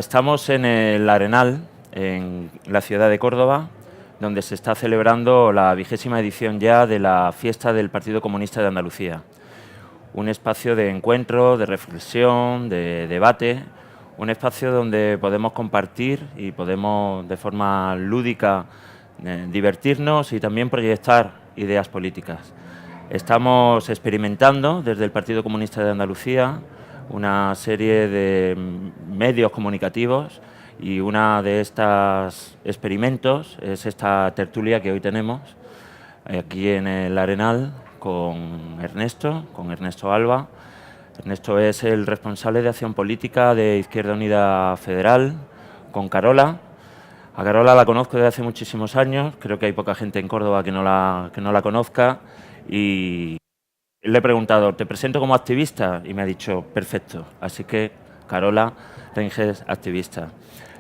estamos en el Arenal, en la ciudad de Córdoba, donde se está celebrando la 20ª edición ya de la fiesta del Partido Comunista de Andalucía. Un espacio de encuentro, de reflexión, de debate, un espacio donde podemos compartir y podemos de forma lúdica divertirnos y también proyectar ideas políticas. Estamos experimentando desde el Partido Comunista de Andalucía una serie de medios comunicativos y una de estos experimentos es esta tertulia que hoy tenemos aquí en el Arenal con Ernesto Alba. Ernesto es el responsable de acción política de Izquierda Unida Federal, con Carola. A Carola la conozco desde hace muchísimos años, creo que hay poca gente en Córdoba que no la conozca, y le he preguntado, ¿te presento como activista? Y me ha dicho, perfecto. Así que Carola Reinges, activista.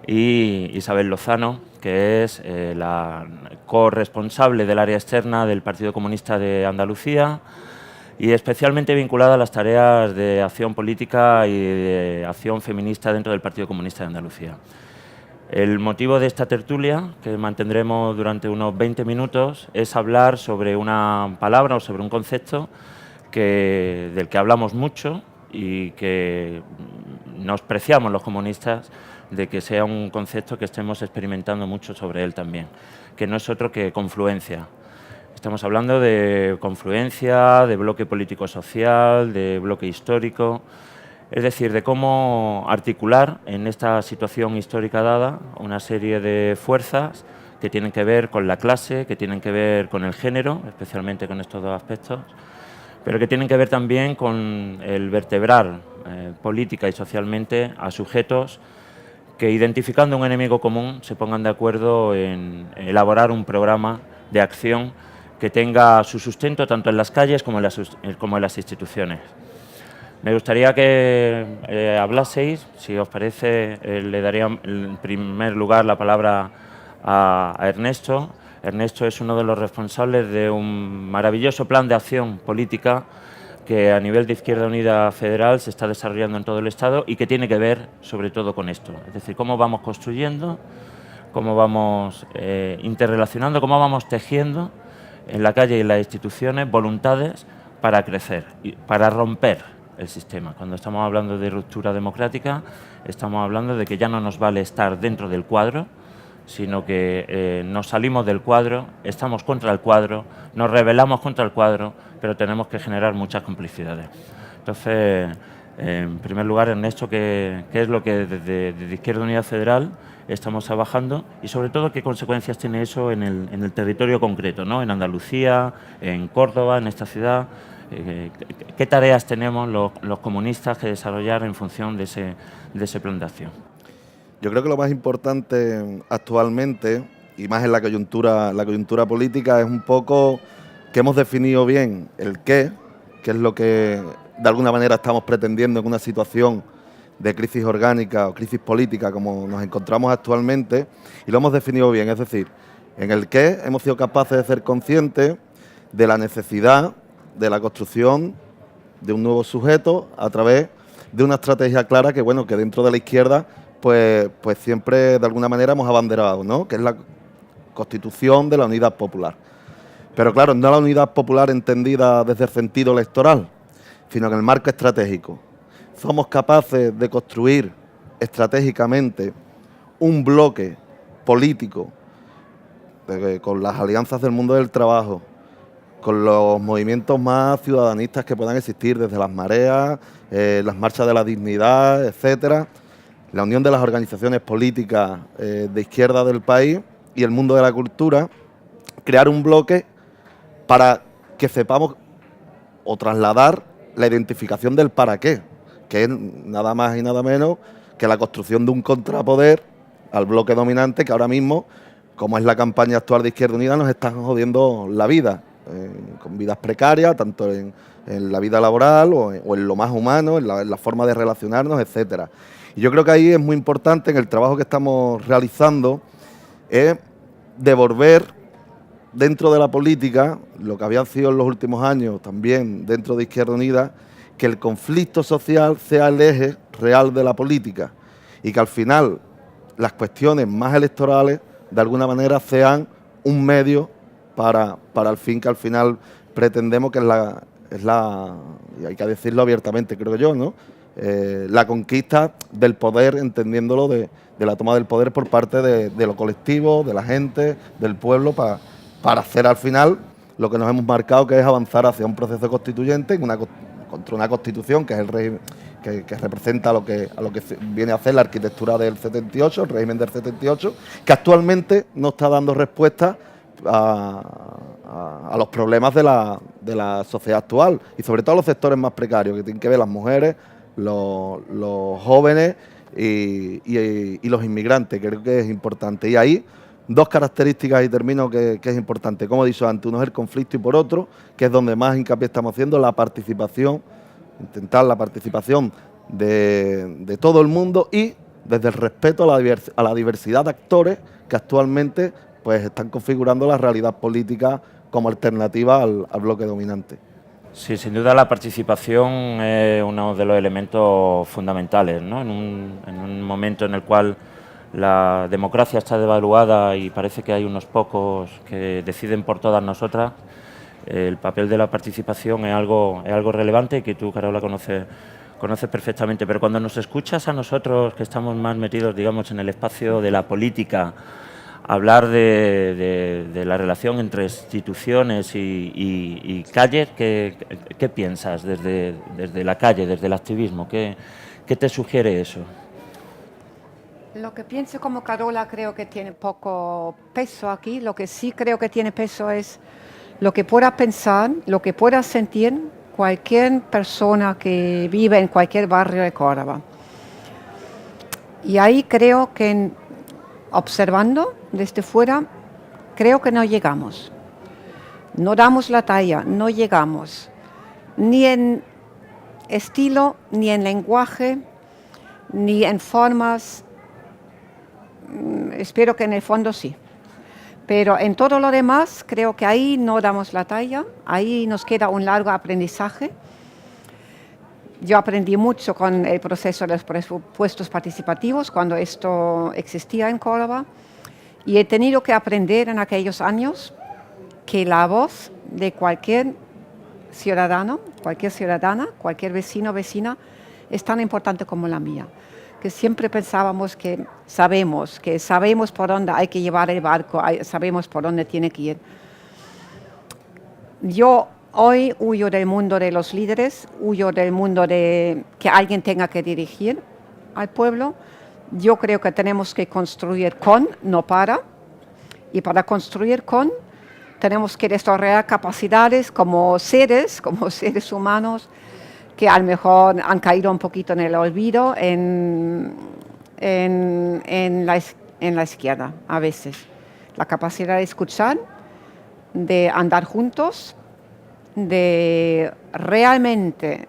Y Isabel Lozano, que es la corresponsable del área externa del Partido Comunista de Andalucía y especialmente vinculada a las tareas de acción política y de acción feminista dentro del Partido Comunista de Andalucía. El motivo de esta tertulia, que mantendremos durante unos 20 minutos, es hablar sobre una palabra o sobre un concepto del que hablamos mucho y que nos preciamos los comunistas de que sea un concepto que estemos experimentando mucho sobre él también, que no es otro que confluencia. Estamos hablando de confluencia, de bloque político-social, de bloque histórico, es decir, de cómo articular en esta situación histórica dada una serie de fuerzas que tienen que ver con la clase, que tienen que ver con el género, especialmente con estos dos aspectos, pero que tienen que ver también con el vertebrar política y socialmente a sujetos que, identificando un enemigo común, se pongan de acuerdo en elaborar un programa de acción que tenga su sustento tanto en las calles como en las instituciones. Me gustaría que hablaseis, si os parece, le daría en primer lugar la palabra a Ernesto. Ernesto es uno de los responsables de un maravilloso plan de acción política que a nivel de Izquierda Unida Federal se está desarrollando en todo el Estado y que tiene que ver sobre todo con esto. Es decir, cómo vamos construyendo, cómo vamos interrelacionando, cómo vamos tejiendo en la calle y en las instituciones voluntades para crecer, y para romper el sistema. Cuando estamos hablando de ruptura democrática, estamos hablando de que ya no nos vale estar dentro del cuadro, sino que nos salimos del cuadro, estamos contra el cuadro, nos rebelamos contra el cuadro, pero tenemos que generar muchas complicidades. Entonces, en primer lugar, Ernesto, ¿qué es lo que desde Izquierda Unida Federal estamos trabajando y sobre todo qué consecuencias tiene eso en el territorio concreto, ¿no? En Andalucía, en Córdoba, en esta ciudad? ¿Qué tareas tenemos los comunistas que desarrollar en función de ese plan de acción? Yo creo que lo más importante actualmente, y más en la coyuntura política, es un poco que hemos definido bien el qué es lo que de alguna manera estamos pretendiendo en una situación de crisis orgánica o crisis política como nos encontramos actualmente, y lo hemos definido bien, es decir, en el qué hemos sido capaces de ser conscientes de la necesidad de la construcción de un nuevo sujeto a través de una estrategia clara que, bueno, que dentro de la izquierda pues siempre de alguna manera hemos abanderado, ¿no? Que es la constitución de la unidad popular. Pero claro, no la unidad popular entendida desde el sentido electoral, sino en el marco estratégico. Somos capaces de construir estratégicamente un bloque político con las alianzas del mundo del trabajo, con los movimientos más ciudadanistas que puedan existir, desde las mareas, las marchas de la dignidad, etcétera, la unión de las organizaciones políticas de izquierda del país y el mundo de la cultura, crear un bloque para que sepamos o trasladar la identificación del para qué, que es nada más y nada menos que la construcción de un contrapoder al bloque dominante que ahora mismo, como es la campaña actual de Izquierda Unida, nos están jodiendo la vida, con vidas precarias, tanto en la vida laboral o en lo más humano, en la forma de relacionarnos, etcétera. Y yo creo que ahí es muy importante, en el trabajo que estamos realizando, es devolver dentro de la política, lo que habían sido en los últimos años también dentro de Izquierda Unida, que el conflicto social sea el eje real de la política y que al final las cuestiones más electorales de alguna manera sean un medio para el fin que al final pretendemos, que es la, y hay que decirlo abiertamente, creo yo, ¿no? La conquista del poder, entendiéndolo de la toma del poder por parte de lo colectivo, de la gente, del pueblo, para hacer al final lo que nos hemos marcado, que es avanzar hacia un proceso constituyente contra una constitución que es el régimen que representa a lo que viene a hacer la arquitectura del 78, el régimen del 78, que actualmente no está dando respuesta a los problemas de la sociedad actual, y sobre todo a los sectores más precarios, que tienen que ver las mujeres, los jóvenes y los inmigrantes. Creo que es importante. Y ahí, dos características, y termino, que es importante. Como he dicho antes, uno es el conflicto, y por otro, que es donde más hincapié estamos haciendo, la participación, intentar la participación de todo el mundo, y desde el respeto a la diversidad de actores que actualmente pues están configurando la realidad política como alternativa al bloque dominante. Sí, sin duda la participación es uno de los elementos fundamentales, ¿no? En un momento en el cual la democracia está devaluada y parece que hay unos pocos que deciden por todas nosotras, el papel de la participación es algo relevante, y que tú, Carola, conoces perfectamente. Pero cuando nos escuchas a nosotros, que estamos más metidos, digamos, en el espacio de la política, hablar de la relación entre instituciones y calles, ¿qué piensas desde la calle, desde el activismo? ¿Qué te sugiere eso? Lo que pienso como Carola, creo que tiene poco peso aquí. Lo que sí creo que tiene peso es lo que pueda pensar, lo que pueda sentir cualquier persona que vive en cualquier barrio de Córdoba. Y ahí creo que, observando desde fuera, creo que no llegamos. No damos la talla, no llegamos. Ni en estilo, ni en lenguaje, ni en formas. Espero que en el fondo sí. Pero en todo lo demás, creo que ahí no damos la talla, ahí nos queda un largo aprendizaje. Yo aprendí mucho con el proceso de los presupuestos participativos, cuando esto existía en Córdoba, y he tenido que aprender en aquellos años que la voz de cualquier ciudadano, cualquier ciudadana, cualquier vecino o vecina es tan importante como la mía. Que siempre pensábamos que sabemos por dónde hay que llevar el barco, sabemos por dónde tiene que ir. Yo hoy huyo del mundo de los líderes, huyo del mundo de que alguien tenga que dirigir al pueblo. Yo creo que tenemos que construir con, no para. Y para construir con, tenemos que desarrollar capacidades como seres humanos, que a lo mejor han caído un poquito en el olvido en la izquierda a veces. La capacidad de escuchar, de andar juntos, de realmente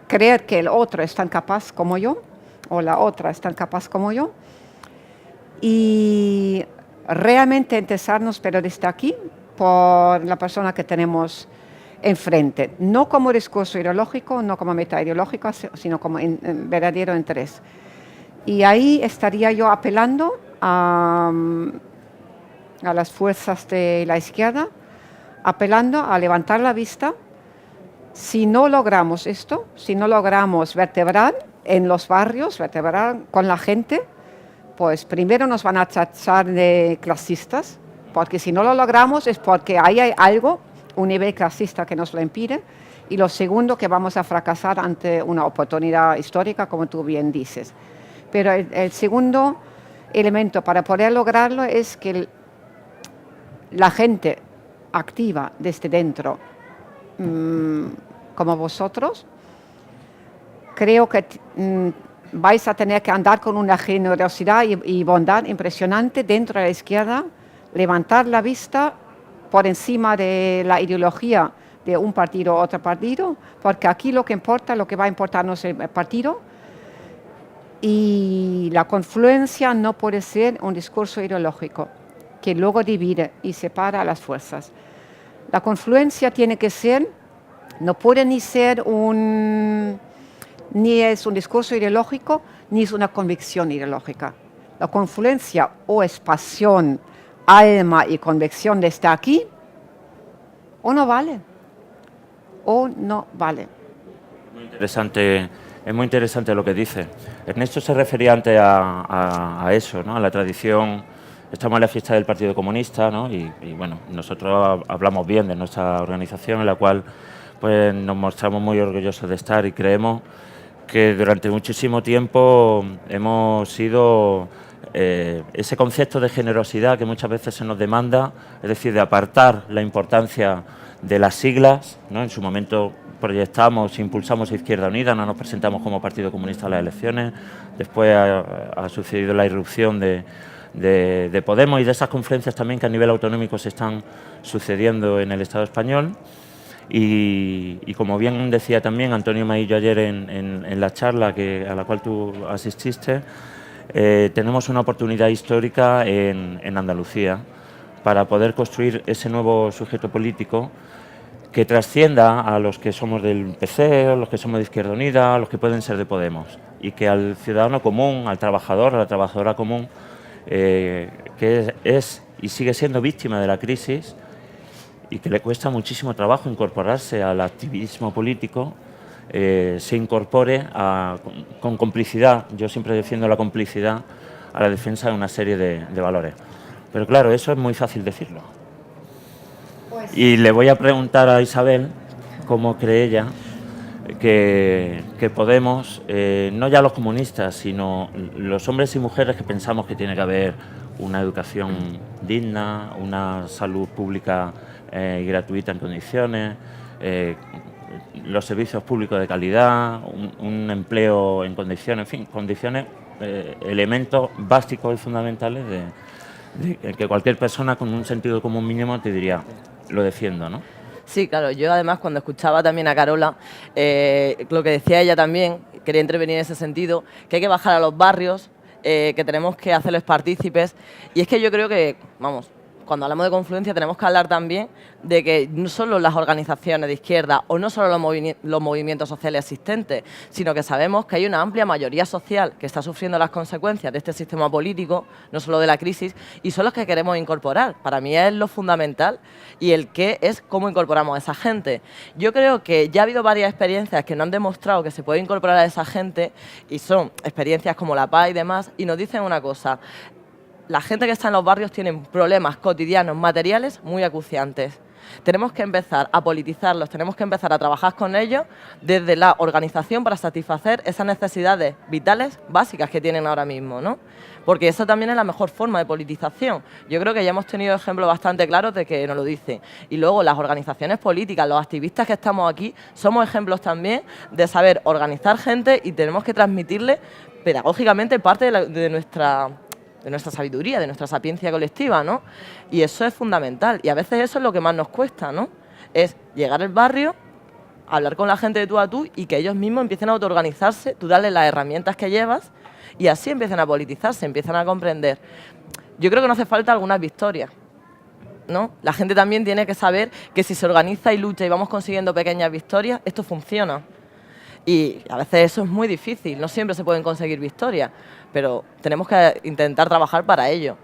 creer que el otro es tan capaz como yo, o la otra es tan capaz como yo, y realmente interesarnos, pero desde aquí, por la persona que tenemos enfrente, no como discurso ideológico, no como meta ideológica, sino como verdadero interés. Y ahí estaría yo apelando a las fuerzas de la izquierda, apelando a levantar la vista. Si no logramos esto, si no logramos vertebrar en los barrios, vertebrar con la gente, pues primero nos van a tachar de clasistas, porque si no lo logramos es porque ahí hay algo, un nivel clasista que nos lo impide, y lo segundo, que vamos a fracasar ante una oportunidad histórica, como tú bien dices. Pero el segundo elemento para poder lograrlo es que la gente activa desde dentro, como vosotros, creo que vais a tener que andar con una generosidad y bondad impresionante dentro de la izquierda, levantar la vista por encima de la ideología de un partido u otro partido, porque aquí lo que importa, lo que va a importarnos es el partido, y la confluencia no puede ser un discurso ideológico que luego divide y separa a las fuerzas. La confluencia tiene que ser, no puede ni es un discurso ideológico, ni es una convicción ideológica. La confluencia o es pasión, alma y convicción de estar aquí, o no vale, o no vale. Es muy interesante lo que dice. Ernesto se refería antes a eso, ¿no? A la tradición. Estamos en la fiesta del Partido Comunista, ¿no? Y bueno, nosotros hablamos bien de nuestra organización, en la cual pues, nos mostramos muy orgullosos de estar y creemos que durante muchísimo tiempo hemos sido ese concepto de generosidad que muchas veces se nos demanda, es decir, de apartar la importancia de las siglas, ¿no? En su momento proyectamos, impulsamos a Izquierda Unida, no nos presentamos como Partido Comunista a las elecciones, después ha sucedido la irrupción de Podemos y de esas confluencias también que a nivel autonómico se están sucediendo en el Estado español. Y como bien decía también Antonio Maillo ayer en la charla a la cual tú asististe, tenemos una oportunidad histórica en Andalucía para poder construir ese nuevo sujeto político que trascienda a los que somos del PC, a los que somos de Izquierda Unida, a los que pueden ser de Podemos, y que al ciudadano común, al trabajador, a la trabajadora común, que es y sigue siendo víctima de la crisis y que le cuesta muchísimo trabajo incorporarse al activismo político, se incorpore con complicidad, yo siempre defiendo la complicidad, a la defensa de una serie de valores. Pero claro, eso es muy fácil decirlo. Y le voy a preguntar a Isabel cómo cree ella que Podemos, no ya los comunistas, sino los hombres y mujeres que pensamos que tiene que haber una educación digna, una salud pública y gratuita en condiciones, los servicios públicos de calidad, un empleo en condiciones, en fin, condiciones, elementos básicos y fundamentales de que cualquier persona con un sentido común mínimo te diría, lo defiendo, ¿no? Sí, claro, yo además cuando escuchaba también a Carola, lo que decía ella también, quería intervenir en ese sentido, que hay que bajar a los barrios, que tenemos que hacerles partícipes, y es que yo creo que, vamos, cuando hablamos de confluencia tenemos que hablar también de que no solo las organizaciones de izquierda o no solo los movimientos sociales existentes, sino que sabemos que hay una amplia mayoría social que está sufriendo las consecuencias de este sistema político, no solo de la crisis, y son los que queremos incorporar. Para mí es lo fundamental y el qué es cómo incorporamos a esa gente. Yo creo que ya ha habido varias experiencias que nos han demostrado que se puede incorporar a esa gente y son experiencias como la paz y demás, y nos dicen una cosa: la gente que está en los barrios tiene problemas cotidianos, materiales, muy acuciantes. Tenemos que empezar a politizarlos, tenemos que empezar a trabajar con ellos desde la organización para satisfacer esas necesidades vitales básicas que tienen ahora mismo, ¿no? Porque eso también es la mejor forma de politización. Yo creo que ya hemos tenido ejemplos bastante claros de que nos lo dicen. Y luego las organizaciones políticas, los activistas que estamos aquí, somos ejemplos también de saber organizar gente y tenemos que transmitirle pedagógicamente parte de nuestra sabiduría, de nuestra sapiencia colectiva, ¿no? Y eso es fundamental. Y a veces eso es lo que más nos cuesta, ¿no? Es llegar al barrio, hablar con la gente de tú a tú y que ellos mismos empiecen a autoorganizarse, tú darles las herramientas que llevas y así empiezan a politizarse, empiezan a comprender. Yo creo que no hace falta algunas victorias, ¿no? La gente también tiene que saber que si se organiza y lucha y vamos consiguiendo pequeñas victorias, esto funciona. Y a veces eso es muy difícil, no siempre se pueden conseguir victorias, pero tenemos que intentar trabajar para ello.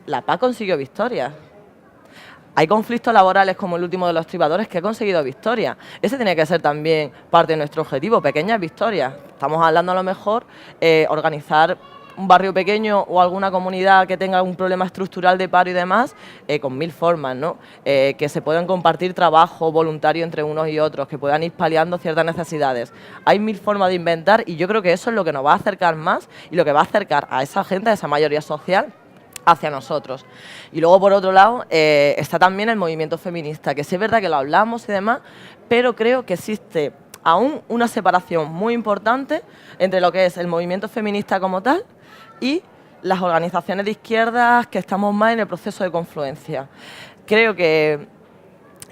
La PA consiguió victorias. Hay conflictos laborales como el último de los tribadores que ha conseguido victorias. Ese tiene que ser también parte de nuestro objetivo, pequeñas victorias. Estamos hablando a lo mejor organizar un barrio pequeño o alguna comunidad que tenga un problema estructural de paro y demás, con 1000 formas, ¿no? Que se puedan compartir trabajo voluntario entre unos y otros, que puedan ir paliando ciertas necesidades. Hay 1000 formas de inventar y yo creo que eso es lo que nos va a acercar más y lo que va a acercar a esa gente, a esa mayoría social, hacia nosotros. Y luego, por otro lado, está también el movimiento feminista, que sí es verdad que lo hablamos y demás, pero creo que existe aún una separación muy importante entre lo que es el movimiento feminista como tal y las organizaciones de izquierdas que estamos más en el proceso de confluencia. Creo que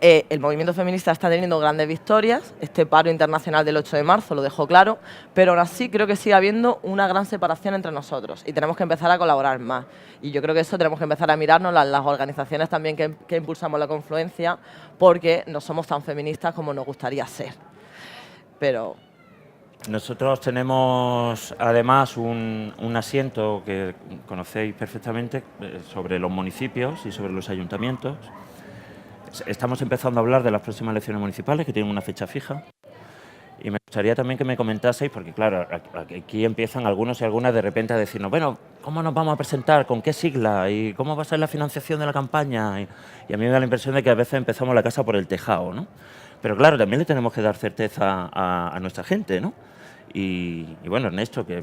el movimiento feminista está teniendo grandes victorias, este paro internacional del 8 de marzo lo dejó claro, pero aún así creo que sigue habiendo una gran separación entre nosotros y tenemos que empezar a colaborar más. Y yo creo que eso tenemos que empezar a mirarnos las organizaciones también que impulsamos la confluencia, porque no somos tan feministas como nos gustaría ser. Pero Nosotros tenemos además un asiento que conocéis perfectamente sobre los municipios y sobre los ayuntamientos. Estamos empezando a hablar de las próximas elecciones municipales, que tienen una fecha fija. Y me gustaría también que me comentaseis, porque claro, aquí empiezan algunos y algunas de repente a decirnos, bueno, ¿cómo nos vamos a presentar? ¿Con qué sigla? ¿Y cómo va a ser la financiación de la campaña? Y a mí me da la impresión de que a veces empezamos la casa por el tejado, ¿no? Pero claro, también le tenemos que dar certeza a nuestra gente, ¿no? Y bueno, Ernesto, que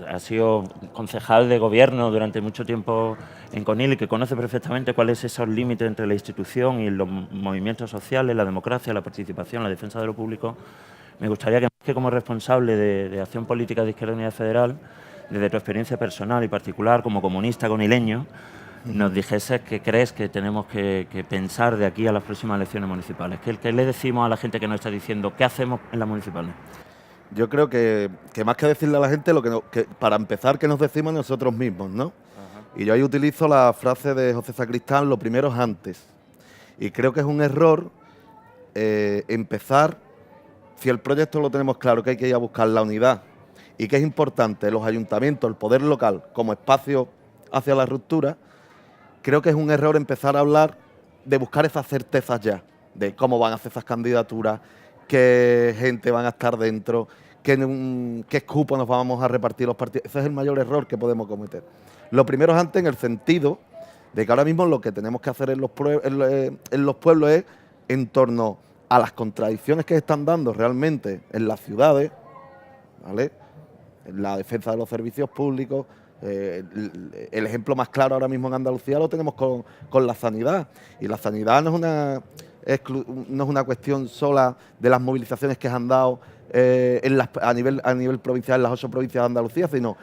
ha sido concejal de gobierno durante mucho tiempo en Conil y que conoce perfectamente cuáles son esos límites entre la institución y los movimientos sociales, la democracia, la participación, la defensa de lo público, me gustaría que como responsable de acción política de Izquierda Unida Federal, desde tu experiencia personal y particular como comunista conileño, nos dijeses qué crees que tenemos que pensar de aquí a las próximas elecciones municipales. ¿Qué le decimos a la gente que nos está diciendo qué hacemos en las municipales? Yo creo que más que decirle a la gente, para empezar, que nos decimos nosotros mismos, ¿no? Y yo ahí utilizo la frase de José Sacristán, lo primero es antes. Y creo que es un error empezar, si el proyecto lo tenemos claro, que hay que ir a buscar la unidad y que es importante los ayuntamientos, el poder local, como espacio hacia la ruptura, creo que es un error empezar a hablar de buscar esas certezas ya, de cómo van a hacer esas candidaturas, qué gente van a estar dentro, qué cupo nos vamos a repartir los partidos. Ese es el mayor error que podemos cometer. Lo primero es antes en el sentido de que ahora mismo lo que tenemos que hacer en los pueblos es en torno a las contradicciones que se están dando realmente en las ciudades, ¿vale? En la defensa de los servicios públicos. El ejemplo más claro ahora mismo en Andalucía lo tenemos con la sanidad. Y la sanidad no es una cuestión sola de las movilizaciones que se han dado a nivel provincial en las 8 provincias de Andalucía, sino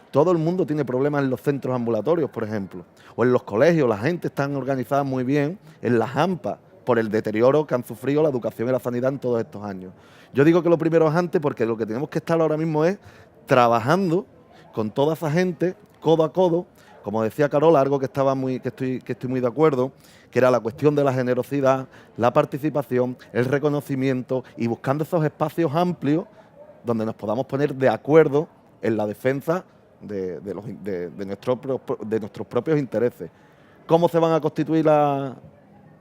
todo el mundo tiene problemas en los centros ambulatorios, por ejemplo, o en los colegios. La gente está organizada muy bien en las AMPA por el deterioro que han sufrido la educación y la sanidad en todos estos años. Yo digo que lo primero es antes porque lo que tenemos que estar ahora mismo es trabajando con toda esa gente, codo a codo, como decía Carola, algo que estoy muy de acuerdo, que era la cuestión de la generosidad, la participación, el reconocimiento y buscando esos espacios amplios donde nos podamos poner de acuerdo en la defensa de nuestros propios intereses. ¿Cómo se van a constituir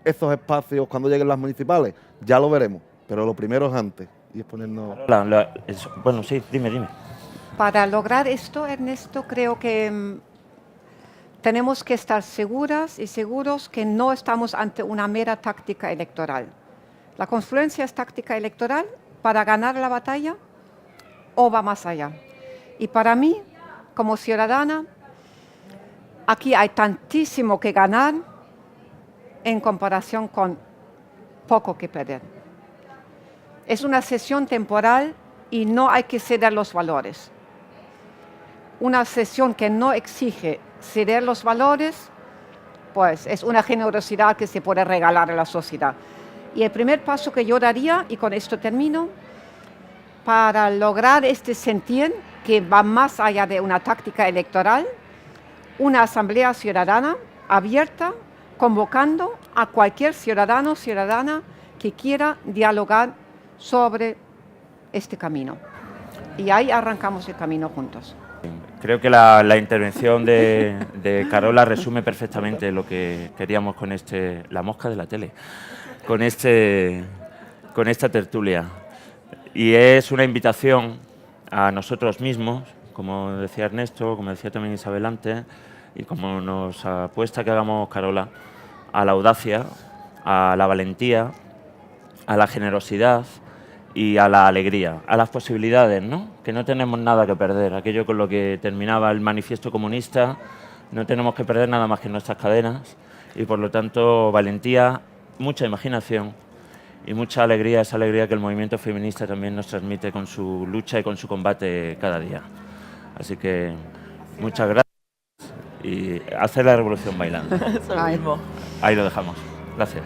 esos espacios cuando lleguen las municipales? Ya lo veremos, pero lo primero es antes y es ponernos... Bueno, sí, dime. Para lograr esto, Ernesto, creo que tenemos que estar seguras y seguros que no estamos ante una mera táctica electoral. La confluencia es táctica electoral para ganar la batalla o va más allá. Y para mí, como ciudadana, aquí hay tantísimo que ganar en comparación con poco que perder. Es una sesión temporal y no hay que ceder los valores. Una sesión que no exige ceder los valores, pues es una generosidad que se puede regalar a la sociedad. Y el primer paso que yo daría, y con esto termino, para lograr este sentir que va más allá de una táctica electoral, una asamblea ciudadana abierta, convocando a cualquier ciudadano o ciudadana que quiera dialogar sobre este camino. Y ahí arrancamos el camino juntos. Creo que la intervención de Carola resume perfectamente lo que queríamos con la mosca de la tele, con esta tertulia. Y es una invitación a nosotros mismos, como decía Ernesto, como decía también Isabel antes, y como nos apuesta que hagamos Carola, a la audacia, a la valentía, a la generosidad y a la alegría, a las posibilidades, ¿no? Que no tenemos nada que perder. Aquello con lo que terminaba el manifiesto comunista, no tenemos que perder nada más que nuestras cadenas y, por lo tanto, valentía, mucha imaginación y mucha alegría, esa alegría que el movimiento feminista también nos transmite con su lucha y con su combate cada día. Así que muchas gracias y hacer la revolución bailando. Eso mismo. Ahí lo dejamos. Gracias.